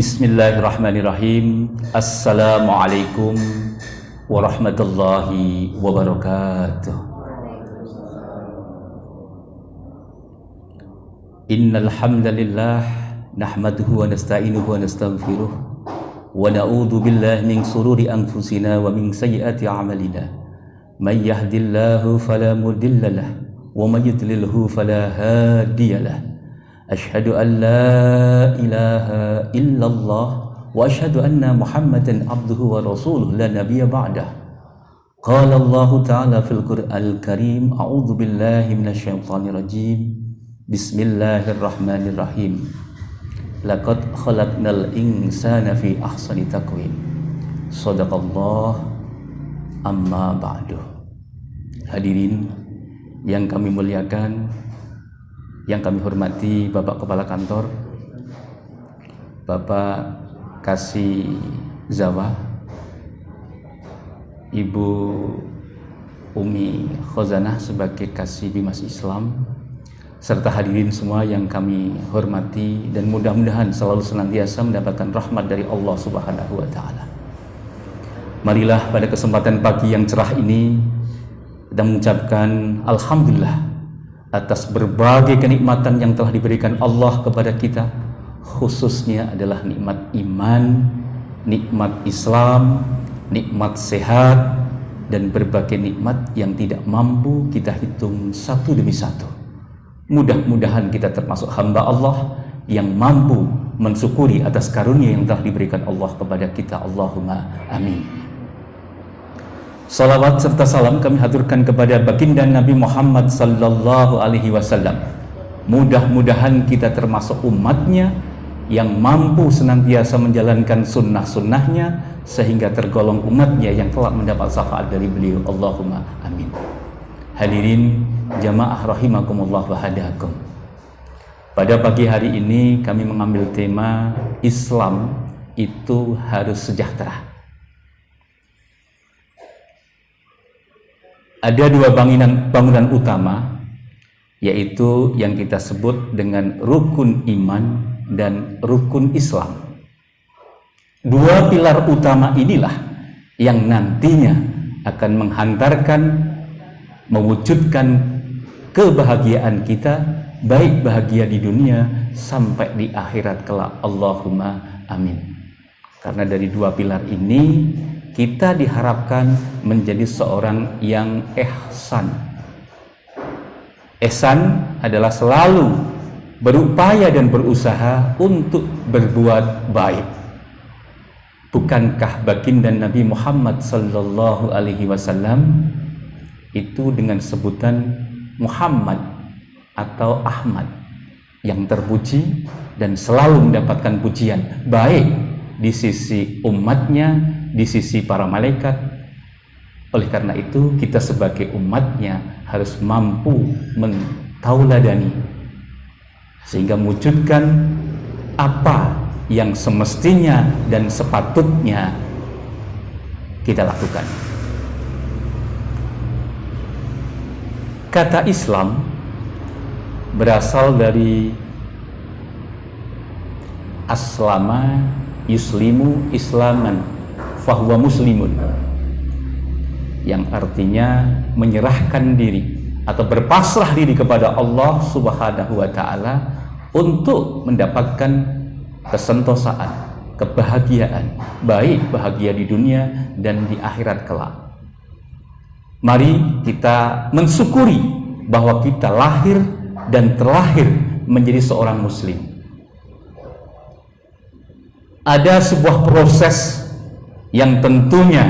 Bismillahirrahmanirrahim. Assalamualaikum warahmatullahi wabarakatuh. Innal hamdalillah nahmaduhu wa nasta'inuhu wa nastaghfiruh wa na'udzu billahi min shururi anfusina wa min sayyiati a'malina. May yahdihillahu fala mudilla lahu wa may yudlilhu fala hadiyalah. Asyhadu an la ilaha illallah wa asyhadu anna Muhammadan abduhu wa rasuluh la nabiyya ba'dah. Qala Allah ta'ala fil Qur'anil Karim, a'udzu billahi minasyaitonir rajim. Bismillahirrahmanirrahim. Laqad khalaqnal insana fi ahsani taqwim. Shadaqallah, amma ba'du. Hadirin yang kami muliakan, yang kami hormati Bapak Kepala Kantor, Bapak Kasih Zawa, Ibu Umi Khozanah sebagai Kasih Bimas Islam, serta hadirin semua yang kami hormati dan mudah-mudahan selalu senantiasa mendapatkan rahmat dari Allah Subhanahu wa Ta'ala. Marilah pada kesempatan pagi yang cerah ini kita mengucapkan Alhamdulillah atas berbagai kenikmatan yang telah diberikan Allah kepada kita, khususnya adalah nikmat iman, nikmat Islam, nikmat sehat, dan berbagai nikmat yang tidak mampu kita hitung satu demi satu. Mudah-mudahan kita termasuk hamba Allah yang mampu mensyukuri atas karunia yang telah diberikan Allah kepada kita. Allahumma amin. Salawat serta salam kami haturkan kepada baginda Nabi Muhammad sallallahu alaihi wasallam. Mudah-mudahan kita termasuk umatnya yang mampu senantiasa menjalankan sunnah-sunnahnya sehingga tergolong umatnya yang telah mendapat syafaat dari beliau. Allahumma amin. Hadirin jamaah rahimakumullah wa hadakum. Pada pagi hari ini kami mengambil tema Islam itu harus sejahtera. Ada dua bangunan utama, yaitu yang kita sebut dengan rukun iman dan rukun Islam. Dua pilar utama inilah yang nantinya akan menghantarkan, mewujudkan kebahagiaan kita, baik bahagia di dunia sampai di akhirat kelak. Allahumma amin. Karena dari dua pilar ini kita diharapkan menjadi seorang yang ihsan. Ihsan adalah selalu berupaya dan berusaha untuk berbuat baik. Bukankah baginda Nabi Muhammad sallallahu alaihi wasallam itu dengan sebutan Muhammad atau Ahmad yang terpuji dan selalu mendapatkan pujian baik di sisi umatnya, di sisi para malaikat. Oleh karena itu kita sebagai umatnya harus mampu mentauladani sehingga mewujudkan apa yang semestinya dan sepatutnya kita lakukan. Kata Islam berasal dari aslama yuslimu islaman fahuwa muslimun, yang artinya menyerahkan diri atau berpasrah diri kepada Allah Subhanahu wa Ta'ala untuk mendapatkan kesentosaan, kebahagiaan, baik bahagia di dunia dan di akhirat kelak. Mari kita mensyukuri bahwa kita lahir dan terlahir menjadi seorang muslim. Ada sebuah proses yang tentunya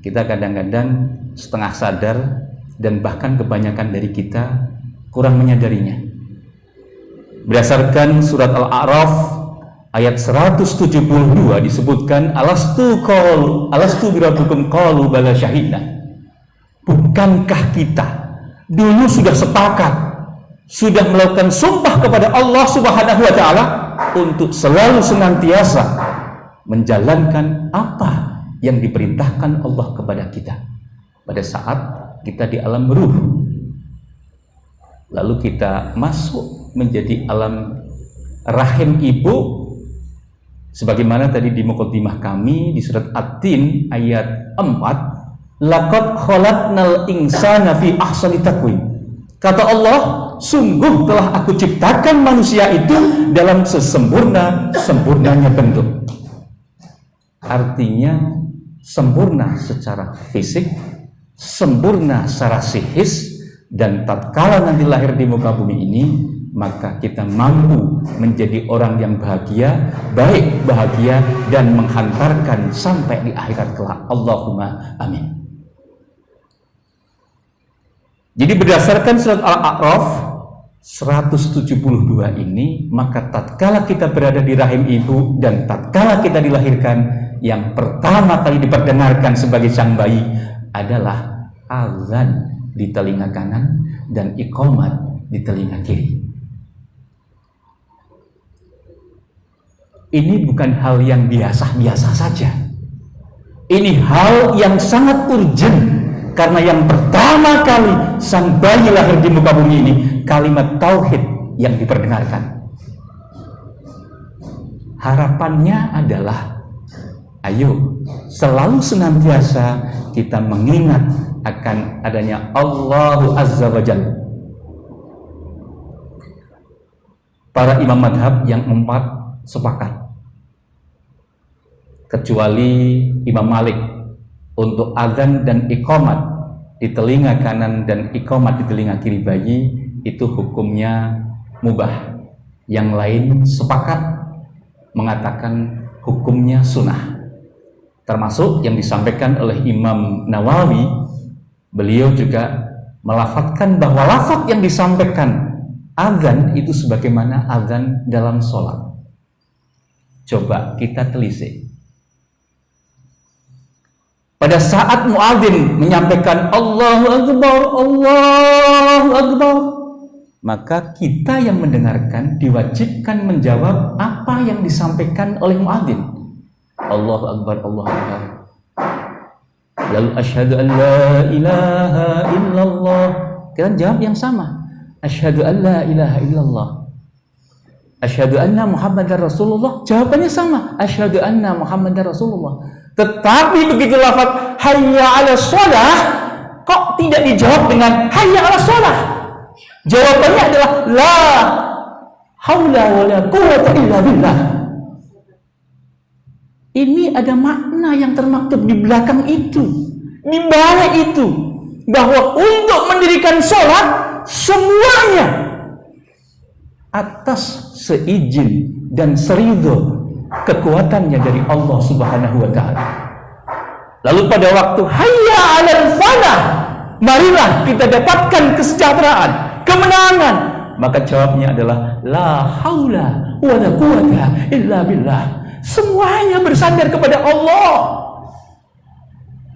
kita kadang-kadang setengah sadar dan bahkan kebanyakan dari kita kurang menyadarinya. Berdasarkan surat Al-A'raf ayat 172 disebutkan alastu birabbikum qalu bala syahidna. Bukankah kita dulu sudah sepakat, sudah melakukan sumpah kepada Allah Subhanahu wa Ta'ala untuk selalu senantiasa menjalankan apa yang diperintahkan Allah kepada kita pada saat kita di alam ruh, lalu kita masuk menjadi alam rahim ibu, Sebagaimana tadi di muqaddimah kami di surat At-Tin ayat 4, laqad khalaqnal insana fi ahsani taqwim. Kata Allah, sungguh telah aku ciptakan manusia itu dalam sesempurna-sempurnanya bentuk. Artinya sempurna secara fisik, sempurna secara psikis, dan tatkala nanti lahir di muka bumi ini, maka kita mampu menjadi orang yang bahagia, baik bahagia, dan menghantarkan sampai di akhirat kelak. Allahumma amin. Jadi berdasarkan surat Al-A'raf 172 ini, maka tatkala kita berada di rahim ibu dan tatkala kita dilahirkan, yang pertama kali diperdengarkan sebagai sang bayi adalah azan di telinga kanan dan iqamat di telinga kiri. Ini bukan hal yang biasa-biasa saja. Ini hal yang sangat urgent, karena yang pertama kali sang bayi lahir di muka bumi ini, kalimat tauhid yang diperdengarkan. Harapannya adalah, ayo selalu senantiasa kita mengingat akan adanya Allahu Azza wa Jalla. Para imam madhab yang 4 sepakat, kecuali Imam Malik, untuk azan dan iqamat di telinga kanan dan iqamat di telinga kiri bayi itu hukumnya mubah. Yang lain sepakat mengatakan hukumnya sunnah. Termasuk yang disampaikan oleh Imam Nawawi, beliau juga melafadzkan bahwa lafadz yang disampaikan azan itu sebagaimana azan dalam sholat. Coba kita telisik. Pada saat muadzin menyampaikan Allahu Akbar, Allahu Akbar, maka kita yang mendengarkan diwajibkan menjawab apa yang disampaikan oleh muadzin. Allahu Akbar, Allahu Akbar. Lalu asyhadu an la ilaha illallah. Kita jawab yang sama. Asyhadu an la ilaha illallah. Asyhadu anna Muhammadar Rasulullah. Jawabannya sama. Asyhadu anna Muhammadar Rasulullah. Tetapi begitu lafaz hayya 'ala shalah, kok tidak dijawab dengan hayya 'ala shalah? Jawabannya adalah la haula wala quwwata illa billah. Ini ada makna yang termaktub di belakang itu, di balik itu, bahwa untuk mendirikan sholat semuanya atas seizin dan seridho kekuatannya dari Allah Subhanahu wa Ta'ala. Lalu pada waktu hayya 'alal falah, marilah kita dapatkan kesejahteraan, kemenangan, maka jawabnya adalah la haula wala quwwata illa billah. Semuanya bersandar kepada Allah.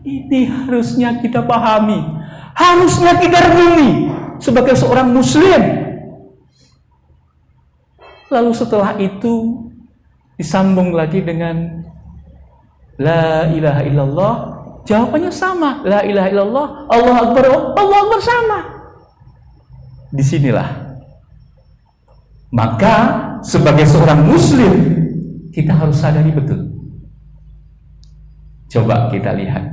Ini harusnya kita pahami, harusnya kita renungi sebagai seorang muslim. Lalu setelah itu disambung lagi dengan la ilaha illallah, jawabannya sama, la ilaha illallah, Allahu Akbar, Allahu Akbar sama. Disinilah maka sebagai seorang muslim kita harus sadari betul. Coba kita lihat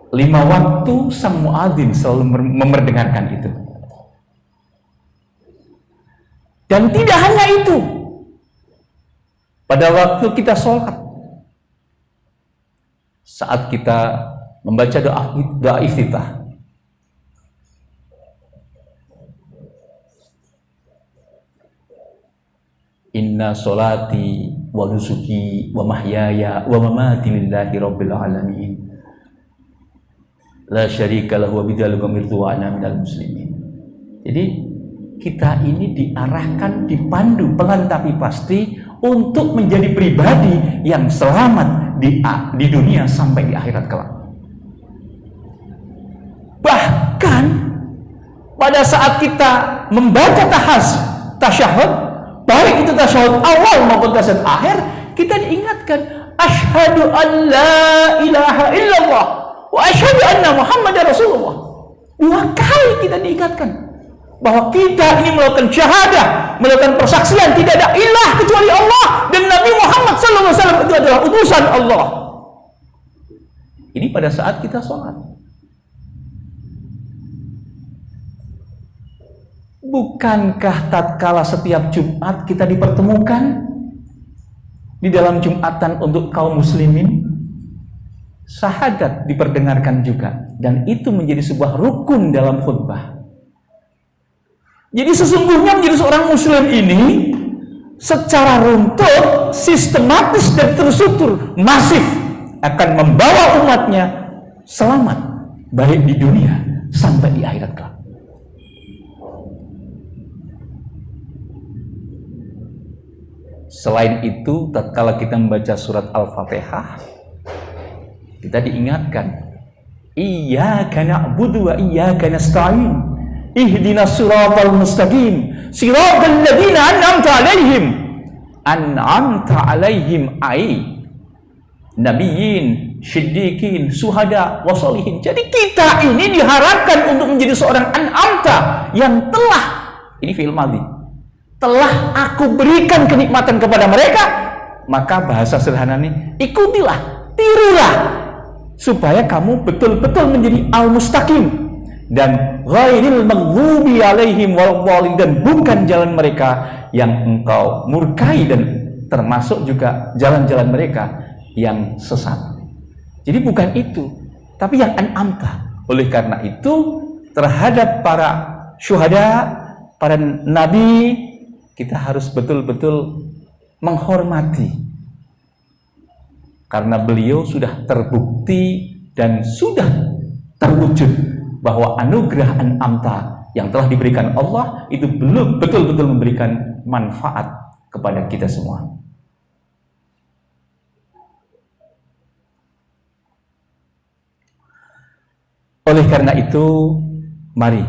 5 waktu sang muadzin selalu memperdengarkan itu. Dan tidak hanya itu, pada waktu kita sholat, saat kita membaca doa iftitah, inna sholati wa nusuki wa mahyaya wa mamati lillahi rabbil alamin la syarika lahu wa bidzalika umirtu wa ana minal muslimin. Jadi kita ini diarahkan, dipandu pelan tapi pasti untuk menjadi pribadi yang selamat di dunia sampai di akhirat kelak. Bahkan pada saat kita membaca tasyahud, baik itu tasyahud awal maupun tasyahud akhir, kita diingatkan asyhadu an la ilaha illallah wa asyhadu anna Muhammadar Rasulullah. 2 kali kita diingatkan bahwa kita ini melakukan syahadah, melakukan persaksian tidak ada ilah kecuali Allah dan Nabi Muhammad SAW itu adalah utusan Allah. Ini pada saat kita sholat. Bukankah tatkala setiap Jumat kita dipertemukan di dalam Jumatan untuk kaum muslimin? Syahadat diperdengarkan juga, dan itu menjadi sebuah rukun dalam khutbah. Jadi sesungguhnya menjadi seorang muslim ini secara runtut, sistematis dan terstruktur, masif akan membawa umatnya selamat baik di dunia sampai di akhirat kelak. Selain itu, tatkala kita membaca surat Al-Fatihah, kita diingatkan, iyyaka na'budu wa iyyaka nasta'in, ihdinas siratal mustaqim, siratal ladzina an'amta 'alaihim ai nabiyyin, syiddiqin, syuhada, wasolihin. Jadi kita ini diharapkan untuk menjadi seorang an'amta yang telah, ini fi'il madhi, telah aku berikan kenikmatan kepada mereka. Maka bahasa sederhananya, ikutilah, tirulah, supaya kamu betul-betul menjadi al-mustaqim dan ghairil maghdubi alaihim waladdallin, dan bukan jalan mereka yang engkau murkai, dan termasuk juga jalan-jalan mereka yang sesat. Jadi bukan itu, tapi yang an'amta. Oleh karena itu, terhadap para syuhada, para nabi, kita harus betul-betul menghormati, karena beliau sudah terbukti dan sudah terwujud bahwa anugerah an'amta yang telah diberikan Allah itu belum betul-betul memberikan manfaat kepada kita semua. Oleh karena itu, mari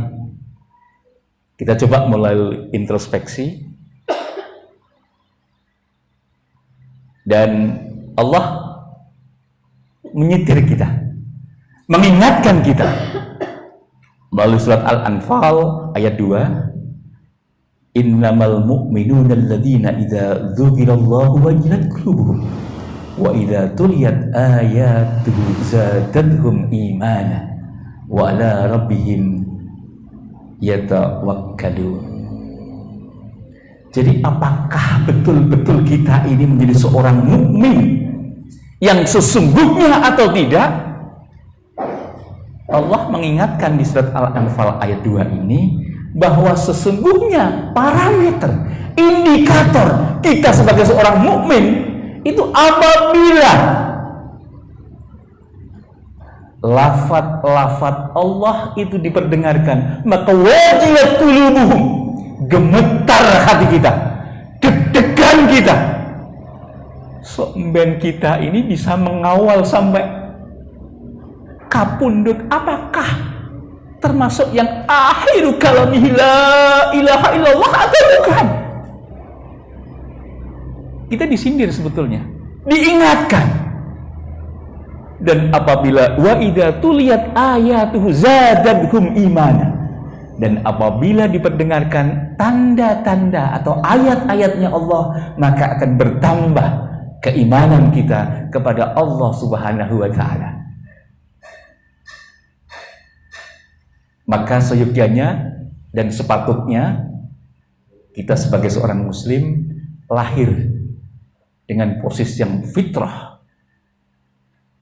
kita coba mulai introspeksi. Dan Allah menyetir kita, mengingatkan kita melalui surat Al-Anfal ayat 2, innamal mu'minuna alladzina idza dzukirallahu wajilat qulubuhum wa idza tuliyat ayatuhu zadatuhum imana wa ala rabbihim yatawakkalun. Jadi apakah betul-betul kita ini menjadi seorang mukmin yang sesungguhnya atau tidak? Allah mengingatkan di surat Al-Anfal ayat 2 ini bahwa sesungguhnya parameter, indikator kita sebagai seorang mukmin itu apabila lafaz-lafaz Allah itu diperdengarkan, maka wajilat qulubuhum, gemetar hati kita, deg-degan kita. Somben kita ini bisa mengawal sampai kapundut. Apakah termasuk yang akhiru kalamihi la ilaha illallah atau bukan? Kita disindir sebetulnya, diingatkan. Dan apabila wa idza tuliyat ayatuhu zadatuhum imana, dan apabila diperdengarkan tanda-tanda atau ayat-ayatnya Allah, maka akan bertambah keimanan kita kepada Allah Subhanahu wa ta'ala. Maka seyogyanya dan sepatutnya kita sebagai seorang muslim lahir dengan posisi yang fitrah,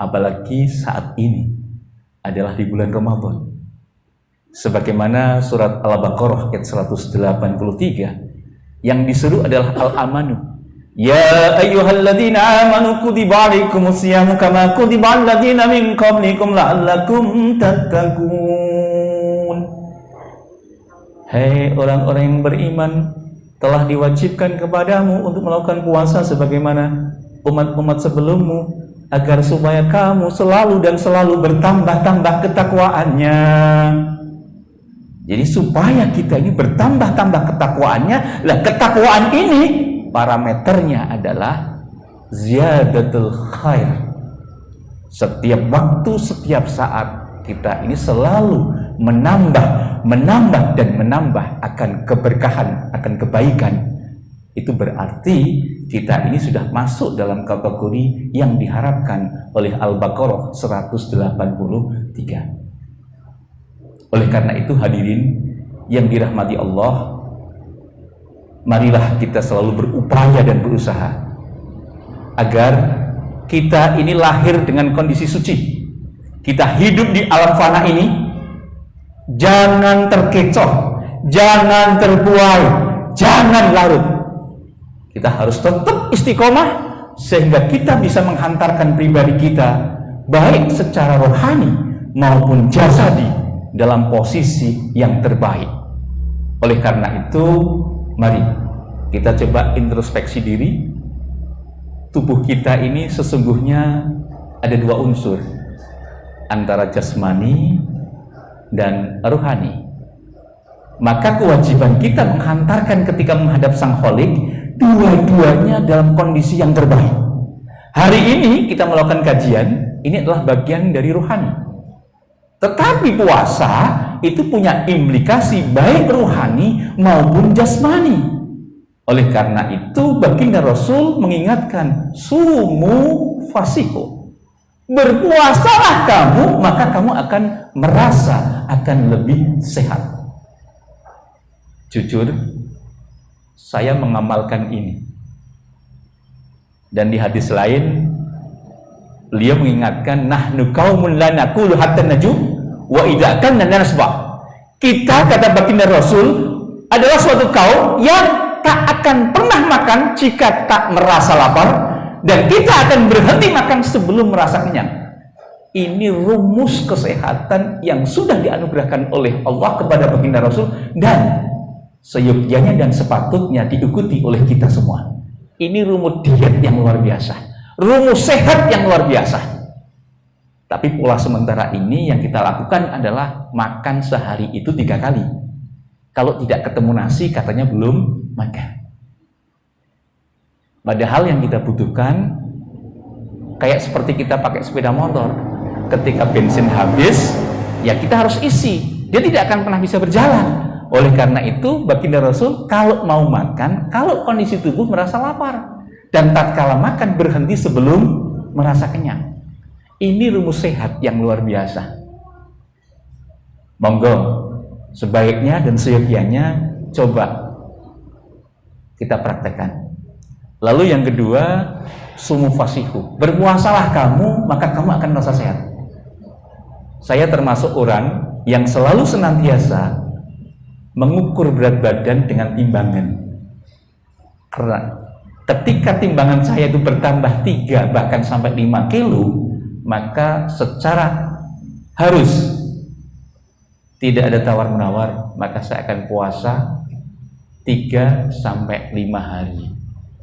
apalagi saat ini adalah di bulan Ramadan. Sebagaimana surat Al-Baqarah ayat 183 yang disuruh adalah al-amanu. Ya ayyuhalladzina amanu kutiba alaikumus syiyamu kama kutiba alal ladzina min qablikum la'allakum tattaqun. Hai orang-orang yang beriman, telah diwajibkan kepadamu untuk melakukan puasa sebagaimana umat-umat sebelummu, agar supaya kamu selalu dan selalu bertambah-tambah ketakwaannya. Jadi supaya kita ini bertambah-tambah ketakwaannya, lah ketakwaan ini parameternya adalah ziyadatul khair. Setiap waktu, setiap saat kita ini selalu menambah dan menambah akan keberkahan, akan kebaikan. Itu berarti kita ini sudah masuk dalam kategori yang diharapkan oleh Al-Baqarah 183. Oleh karena itu hadirin yang dirahmati Allah, marilah kita selalu berupaya dan berusaha agar kita ini lahir dengan kondisi suci. Kita hidup di alam fana ini, jangan terkecoh, jangan terbuai, jangan larut. Kita harus tetap istiqomah sehingga kita bisa menghantarkan pribadi kita baik secara rohani maupun jasadi dalam posisi yang terbaik. Oleh karena itu, mari kita coba introspeksi diri. Tubuh kita ini sesungguhnya ada dua unsur, antara jasmani dan rohani. Maka kewajiban kita menghantarkan ketika menghadap Sang Khalik dua-duanya dalam kondisi yang terbaik. Hari ini kita melakukan kajian, ini adalah bagian dari rohani. Tetapi puasa itu punya implikasi baik rohani maupun jasmani. Oleh karena itu baginda Rasul mengingatkan, sumu fasihu, berpuasalah kamu, maka kamu akan merasa akan lebih sehat. Jujur, saya mengamalkan ini. Dan di hadis lain beliau mengingatkan, nahnu qaumun la naqulu hatta najum wa idza kanna nasbah. Kita, kata baginda Rasul, adalah suatu kaum yang tak akan pernah makan jika tak merasa lapar, dan kita akan berhenti makan sebelum merasa kenyang. Ini rumus kesehatan yang sudah dianugerahkan oleh Allah kepada baginda Rasul, dan seyogyanya dan sepatutnya diikuti oleh kita semua. Ini rumus diet yang luar biasa, rumus sehat yang luar biasa. Tapi pola sementara ini yang kita lakukan adalah makan sehari itu 3 kali. Kalau tidak ketemu nasi katanya belum makan. Padahal yang kita butuhkan kayak seperti kita pakai sepeda motor. Ketika bensin habis, ya kita harus isi. Dia tidak akan pernah bisa berjalan. Oleh karena itu, baginda Rasul kalau mau makan, kalau kondisi tubuh merasa lapar, dan tatkala makan berhenti sebelum merasa kenyang. Ini rumus sehat yang luar biasa. Monggo, sebaiknya dan seyogyanya coba kita praktekkan. Lalu yang kedua, sumu fasihu, berpuasalah kamu, maka kamu akan merasa sehat. Saya termasuk orang yang selalu senantiasa mengukur berat badan dengan timbangan. Karena ketika timbangan saya itu bertambah 3 bahkan sampai 5 kilo, maka secara harus, tidak ada tawar-menawar, maka saya akan puasa 3 sampai 5 hari.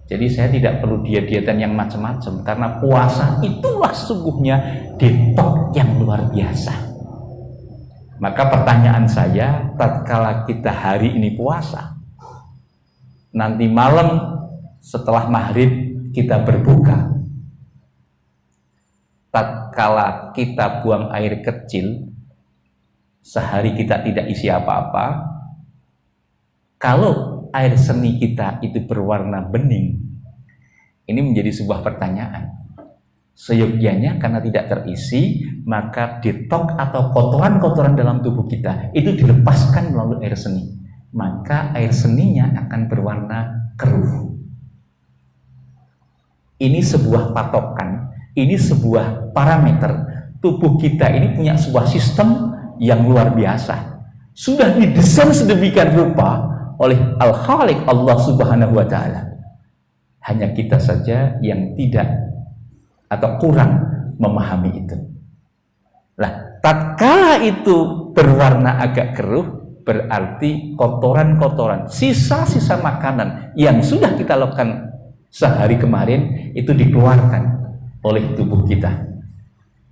Jadi saya tidak perlu diet-dietan yang macam-macam, karena puasa itulah sungguhnya detox yang luar biasa. Maka pertanyaan saya, tatkala kita hari ini puasa, nanti malam setelah maghrib kita berbuka, tatkala kita buang air kecil, sehari kita tidak isi apa-apa, kalau air seni kita itu berwarna bening, ini menjadi sebuah pertanyaan. Seyogyanya karena tidak terisi, maka detox atau kotoran-kotoran dalam tubuh kita itu dilepaskan melalui air seni, maka air seninya akan berwarna keruh. Ini sebuah patokan, ini sebuah parameter. Tubuh kita ini punya sebuah sistem yang luar biasa, sudah didesain sedemikian rupa oleh Al-Khaliq Allah Subhanahu wa Ta'ala. Hanya kita saja yang tidak atau kurang memahami itu. Lah, tatkala itu berwarna agak keruh, berarti kotoran-kotoran, sisa-sisa makanan yang sudah kita lakukan sehari kemarin itu dikeluarkan oleh tubuh kita.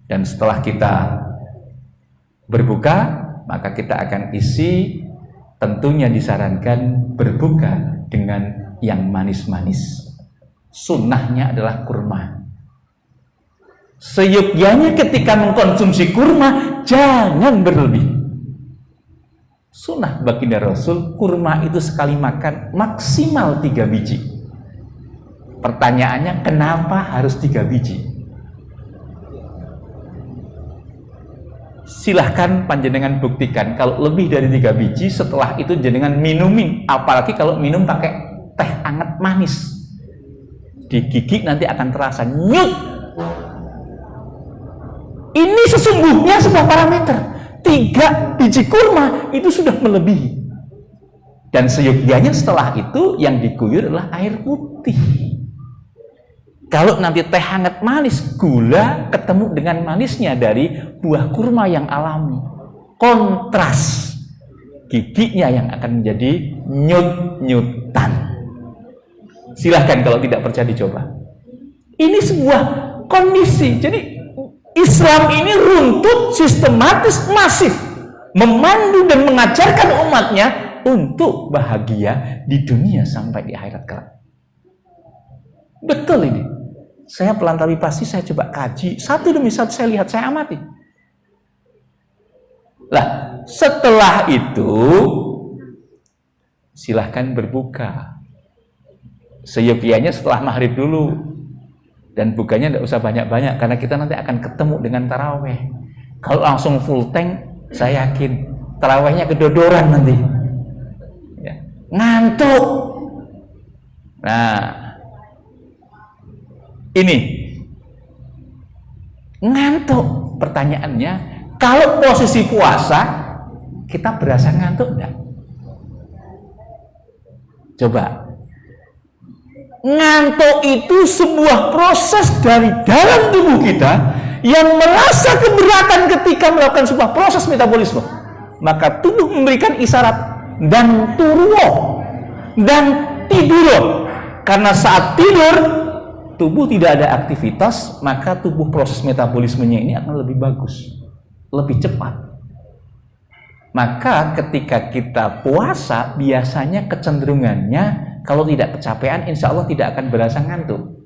Dan setelah kita berbuka, maka kita akan isi, tentunya disarankan berbuka dengan yang manis-manis. Sunnahnya adalah kurma. Seyogyanya ketika mengkonsumsi kurma jangan berlebih. Sunnah baginda Rasul, kurma itu sekali makan maksimal 3 biji. Pertanyaannya, kenapa harus 3 biji? Silahkan panjenengan buktikan kalau lebih dari 3 biji, setelah itu jenengan minumin. Apalagi kalau minum pakai teh hangat manis, di gigi nanti akan terasa nyut. Ini sesungguhnya sebuah parameter. 3 biji kurma itu sudah melebihi. Dan seyogianya setelah itu yang diguyur adalah air putih. Kalau nanti teh hangat manis, gula ketemu dengan manisnya dari buah kurma yang alami, kontras, giginya yang akan menjadi nyut-nyutan. Silahkan kalau tidak percaya dicoba. Ini sebuah kondisi. Jadi Islam ini runtut, sistematis, masif, memandu dan mengajarkan umatnya untuk bahagia di dunia sampai di akhirat kelak. Betul ini. Saya pelantari pasti saya coba kaji satu demi satu, saya lihat, saya amati. Lah, setelah itu silahkan berbuka. Seyogianya setelah maghrib dulu. Dan bukanya tidak usah banyak-banyak, karena kita nanti akan ketemu dengan taraweh. Kalau langsung full tank, saya yakin tarawehnya kedodoran nanti, ya, ngantuk. Nah, ini ngantuk. Pertanyaannya, kalau posisi puasa kita berasa ngantuk enggak? Coba. Ngantuk itu sebuah proses dari dalam tubuh kita yang merasa keberatan ketika melakukan sebuah proses metabolisme. Maka tubuh memberikan isyarat dan turuo dan tidur. Karena saat tidur tubuh tidak ada aktivitas, maka tubuh proses metabolismenya ini akan lebih bagus, lebih cepat. Maka ketika kita puasa, biasanya kecenderungannya kalau tidak kecapean, insya Allah tidak akan berasa ngantuk.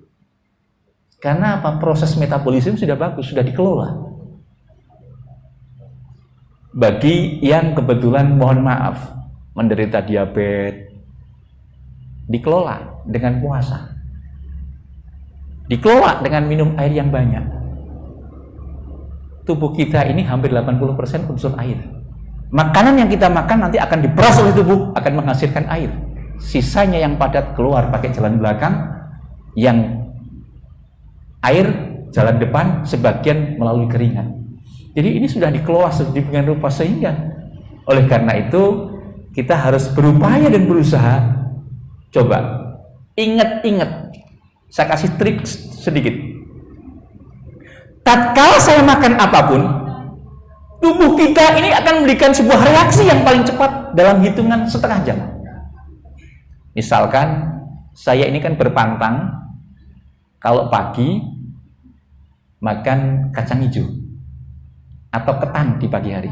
Karena apa? Proses metabolisme sudah bagus, sudah dikelola. Bagi yang kebetulan, mohon maaf, menderita diabetes, dikelola dengan puasa. Dikelola dengan minum air yang banyak. Tubuh kita ini hampir 80% unsur air. Makanan yang kita makan nanti akan diperas oleh tubuh, akan menghasilkan air. Sisanya yang padat keluar pakai jalan belakang, yang air jalan depan, sebagian melalui keringat. Jadi ini sudah dikelola sedemikian rupa, sehingga oleh karena itu kita harus berupaya dan berusaha. Coba ingat-ingat, saya kasih trik sedikit. Tatkala saya makan apapun, tubuh kita ini akan memberikan sebuah reaksi yang paling cepat dalam hitungan setengah jam. Misalkan saya ini kan berpantang kalau pagi makan kacang hijau atau ketan di pagi hari.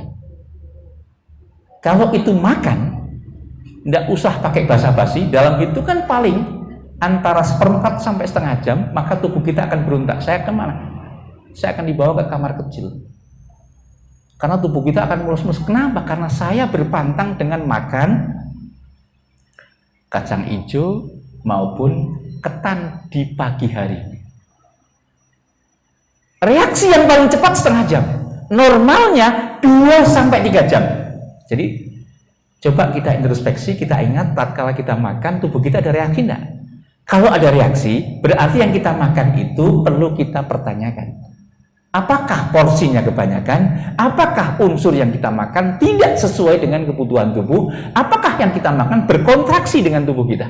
Kalau itu makan, tidak usah pakai basa-basi, dalam itu kan paling antara 1/4 sampai setengah jam, maka tubuh kita akan berontak. Saya kemana? Saya akan dibawa ke kamar kecil. Karena tubuh kita akan mulus-mulus. Kenapa? Karena saya berpantang dengan makan kacang hijau maupun ketan di pagi hari. Reaksi yang paling cepat setengah jam. Normalnya 2-3 jam. Jadi coba kita introspeksi, kita ingat tatkala kita makan, tubuh kita ada reaksi enggak? Kalau ada reaksi, berarti yang kita makan itu perlu kita pertanyakan. Apakah porsinya kebanyakan? Apakah unsur yang kita makan tidak sesuai dengan kebutuhan tubuh? Apakah yang kita makan berkontraksi dengan tubuh kita?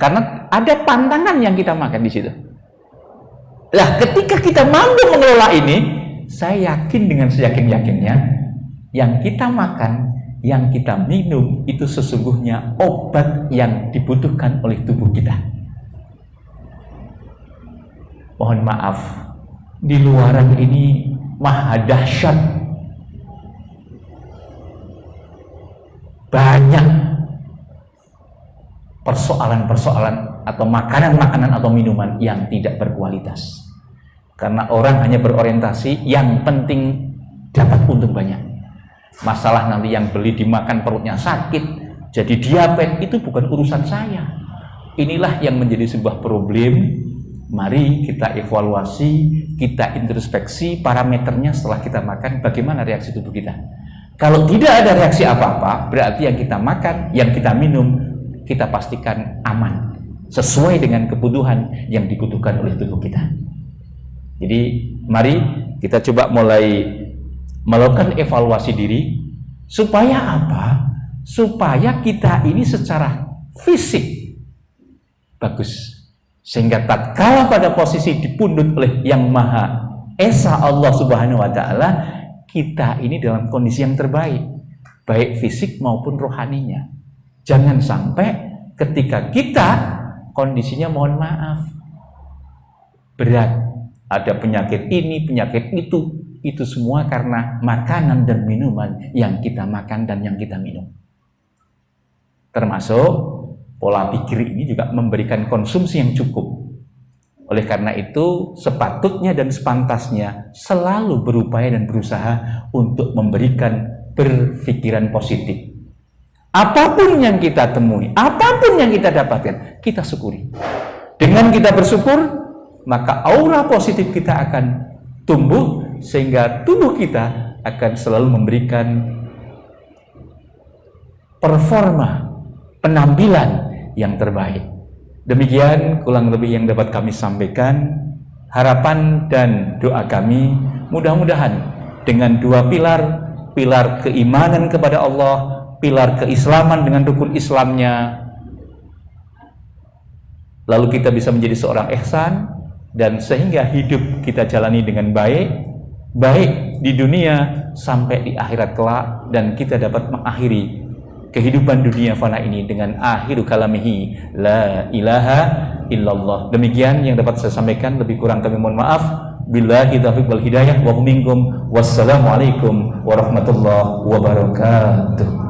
Karena ada pantangan yang kita makan di situ. Lah, ketika kita mampu mengelola ini, saya yakin dengan seyakin-yakinnya, yang kita makan, yang kita minum, itu sesungguhnya obat yang dibutuhkan oleh tubuh kita. Mohon maaf, di luaran ini maha dahsyat, banyak persoalan-persoalan atau makanan-makanan atau minuman yang tidak berkualitas, karena orang hanya berorientasi yang penting dapat untung banyak. Masalah nanti yang beli dimakan perutnya sakit, jadi diabetes, itu bukan urusan saya. Inilah yang menjadi sebuah problem. Mari kita evaluasi, kita introspeksi parameternya setelah kita makan, bagaimana reaksi tubuh kita. Kalau tidak ada reaksi apa-apa, berarti yang kita makan, yang kita minum, kita pastikan aman, sesuai dengan kebutuhan yang dibutuhkan oleh tubuh kita. Jadi mari kita coba mulai melakukan evaluasi diri. Supaya apa? Supaya kita ini secara fisik bagus, sehingga tatkala pada posisi dipundut oleh Yang Maha Esa Allah Subhanahu wa Ta'ala, kita ini dalam kondisi yang terbaik, baik fisik maupun rohaninya. Jangan sampai ketika kita kondisinya, mohon maaf, berat, ada penyakit ini, penyakit itu semua karena makanan dan minuman yang kita makan dan yang kita minum. Termasuk pola pikir ini juga memberikan konsumsi yang cukup. Oleh karena itu, sepatutnya dan sepantasnya selalu berupaya dan berusaha untuk memberikan berpikiran positif. Apapun yang kita temui, apapun yang kita dapatkan, kita syukuri. Dengan kita bersyukur, maka aura positif kita akan tumbuh, sehingga tubuh kita akan selalu memberikan performa, penampilan yang terbaik. Demikian kurang lebih yang dapat kami sampaikan. Harapan dan doa kami, mudah-mudahan dengan dua pilar keimanan kepada Allah, pilar keislaman dengan rukun Islamnya, lalu kita bisa menjadi seorang ihsan, dan sehingga hidup kita jalani dengan baik di dunia sampai di akhirat kelak, dan kita dapat mengakhiri kehidupan dunia fana ini dengan akhiru kalamihi la ilaha illallah. Demikian yang dapat saya sampaikan, lebih kurang kami mohon maaf. Billahi taufiq wal hidayah wa minkum. Wassalamualaikum warahmatullahi wabarakatuh.